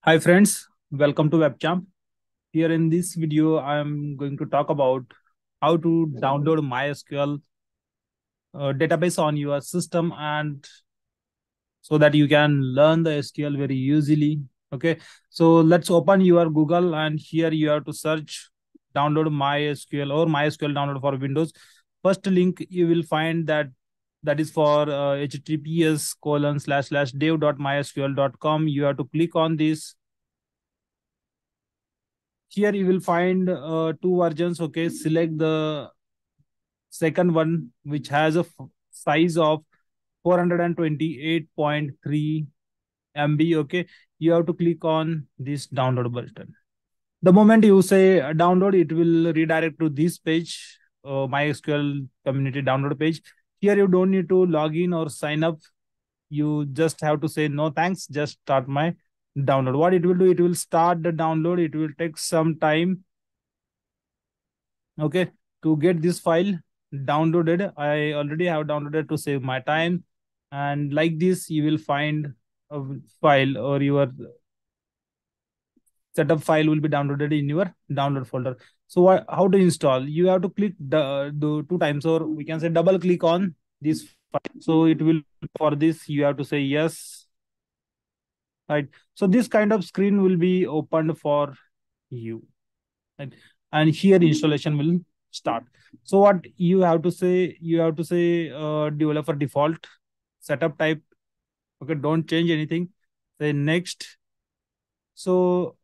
Hi friends, welcome to WebChamp. Here in this video, I'm going to talk about how to download MySQL database on your system and so that you can learn the SQL very easily. Okay, so let's open your Google and here you have to search download MySQL or MySQL download for Windows. First link you will find that is for https://dev.mysql.com. You have to click on this. Here you will find two versions. Okay, select the second one which has a size of 428.3 MB. Okay, you have to click on this download button. The moment you say download, it will redirect to this page, MySQL community download page. Here you don't need to log in or sign up. You just have to say no thanks, just start my download. What it will do, it will start the download. It will take some time. Okay, to get this file downloaded, I already have downloaded to save my time. And like this you will find a file, or your setup file will be downloaded in your download folder. So how to install? You have to click the two times, or we can say double click on this file. So it will, for this you have to say yes, right? So this kind of screen will be opened for you, right? And here installation will start. So what you have to say, you have to say developer default setup type. Okay, don't change anything, say next. So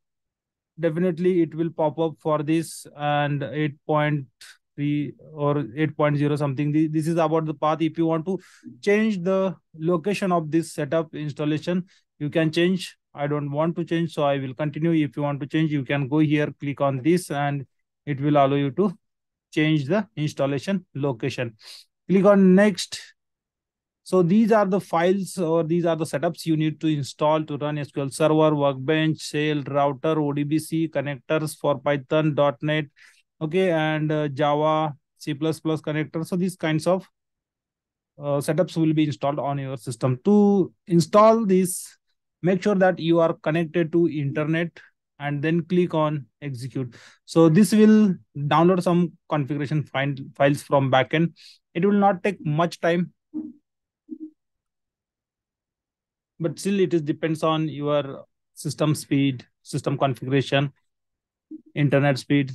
definitely it will pop up for this, and 8.3 or 8.0 something. This is about the path. If you want to change the location of this setup installation, you can change. I don't want to change, so I will continue. If you want to change, you can go here, click on this, and it will allow you to change the installation location. Click on next. So these are the files, or these are the setups you need to install to run SQL Server, Workbench, Shell, Router, ODBC, connectors for Python, .NET, okay, and Java, C++ connectors. So these kinds of setups will be installed on your system. To install this, make sure that you are connected to internet and then click on execute. So this will download some configuration files from backend. It will not take much time, but still it is depends on your system speed, system configuration, internet speed.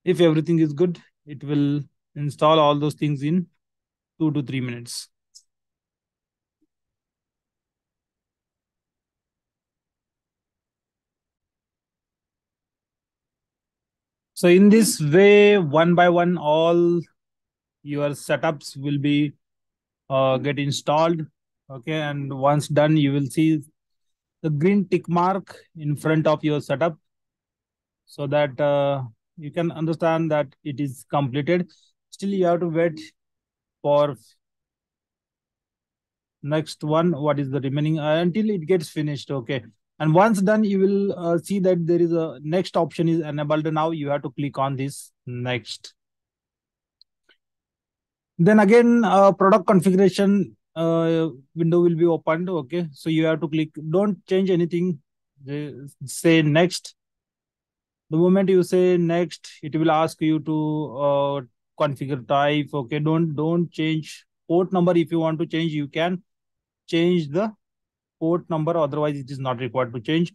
If everything is good, it will install all those things in 2 to 3 minutes. So in this way, one by one, all your setups will be get installed. Okay, and once done, you will see the green tick mark in front of your setup, so that you can understand that it is completed. Still you have to wait for next one, what is the remaining, until it gets finished. Okay, and once done, you will see that there is a next option is enabled. Now you have to click on this next. Then again, product configuration window will be opened. Okay, so you have to click, don't change anything, say next. The moment you say next, it will ask you to configure type. Okay, don't change port number. If you want to change, you can change the port number, otherwise it is not required to change.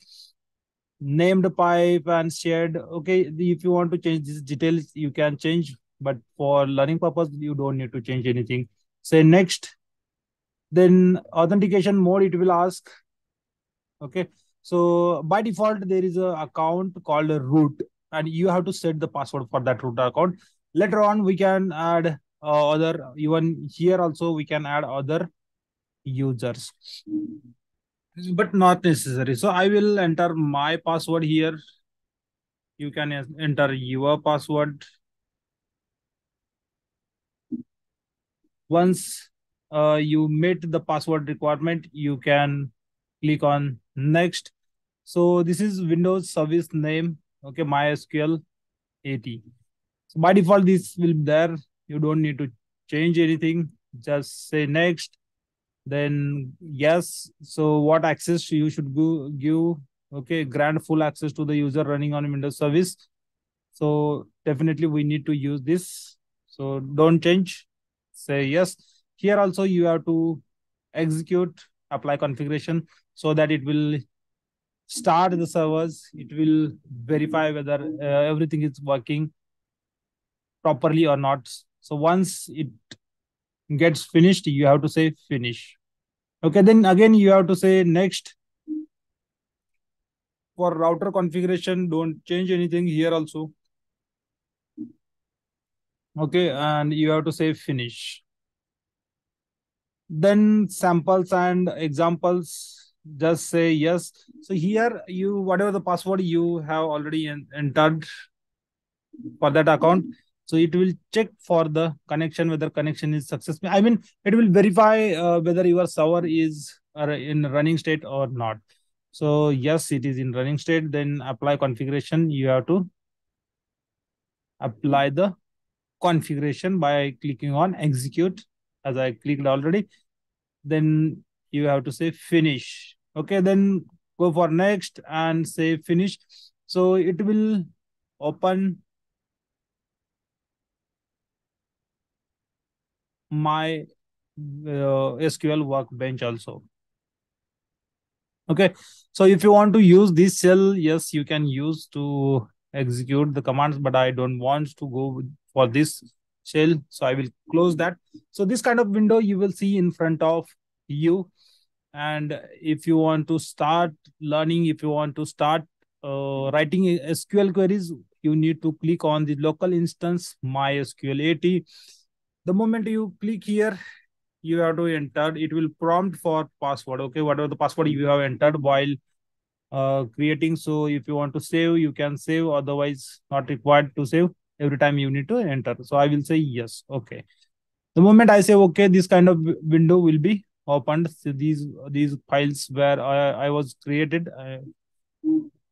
Named pipe and shared. Okay, if you want to change these details, you can change, but for learning purpose you don't need to change anything. Say next. Then authentication mode it will ask. Okay, so by default there is a account called a root, and you have to set the password for that root account. Later on we can add other, even here also we can add other users, but not necessary. So I will enter my password here. You can enter your password. Once you meet the password requirement, you can click on next. So this is Windows service name. Okay, MySQL 80. So by default, this will be there. You don't need to change anything. Just say next. Then yes. So what access you should give? Okay, grant full access to the user running on Windows service. So definitely we need to use this. So don't change. Say yes. Here also you have to execute apply configuration so that it will start the servers. It will verify whether everything is working properly or not. So once it gets finished, you have to say finish. Okay, then again you have to say next. For router configuration, don't change anything here also. Okay, and you have to say finish. Then samples and examples, just say yes. So here you, whatever the password you have already entered for that account, so it will check for the connection, whether connection is successful. I mean, it will verify whether your server is in running state or not. So yes, it is in running state. Then apply configuration. You have to apply the configuration by clicking on execute, as I clicked already. Then you have to say finish. Okay, then go for next and say finish. So it will open my SQL workbench also. Okay, so if you want to use this shell, yes, you can use to execute the commands, but I don't want to go for this shell, so I will close that. So this kind of window you will see in front of you. And if you want to start learning, if you want to start writing SQL queries, you need to click on the local instance MySQL 80. The moment you click here, you have to enter. It will prompt for password. Okay, whatever the password you have entered while creating. So if you want to save, you can save. Otherwise, not required to save. Every time you need to enter. So I will say yes. Okay. The moment I say okay, this kind of window will be opened. So these files where I was created.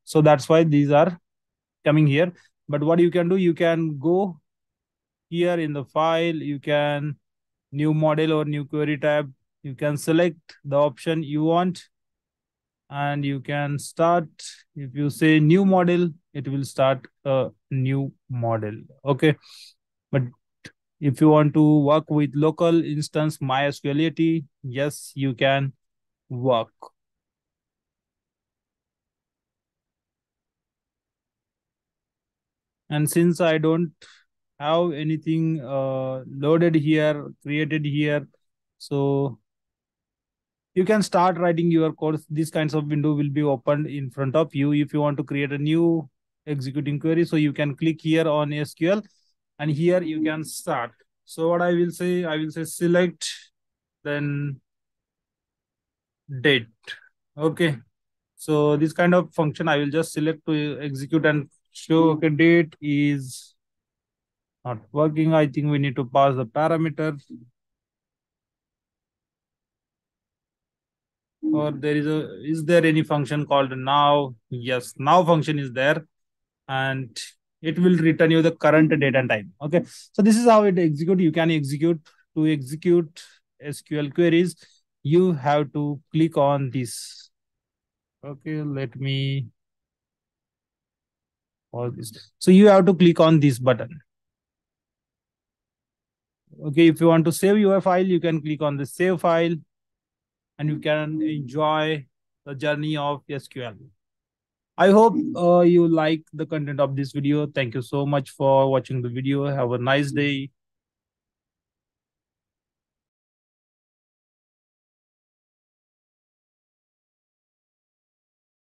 So that's why these are coming here. But what you can do, you can go here in the file. You can new model or new query tab. You can select the option you want and you can start. If you say new model, it will start a new model. Okay, but if you want to work with local instance MySQL 80, yes, you can work. And since I don't have anything loaded here, created here, so you can start writing your code. These kinds of window will be opened in front of you. If you want to create a new executing query, so you can click here on SQL and here you can start. So what I will say, I will say select, then date. Okay. So this kind of function, I will just select to execute and show, okay, date is not working. I think we need to pass the parameter. Or is there any function called now? Yes, now function is there and it will return you the current date and time. Okay. So this is how it execute. You can execute. To execute SQL queries, you have to click on this. Okay, let me pause this. So you have to click on this button. Okay, if you want to save your file, you can click on the save file and you can enjoy the journey of SQL. I hope you like the content of this video. Thank you so much for watching the video. Have a nice day.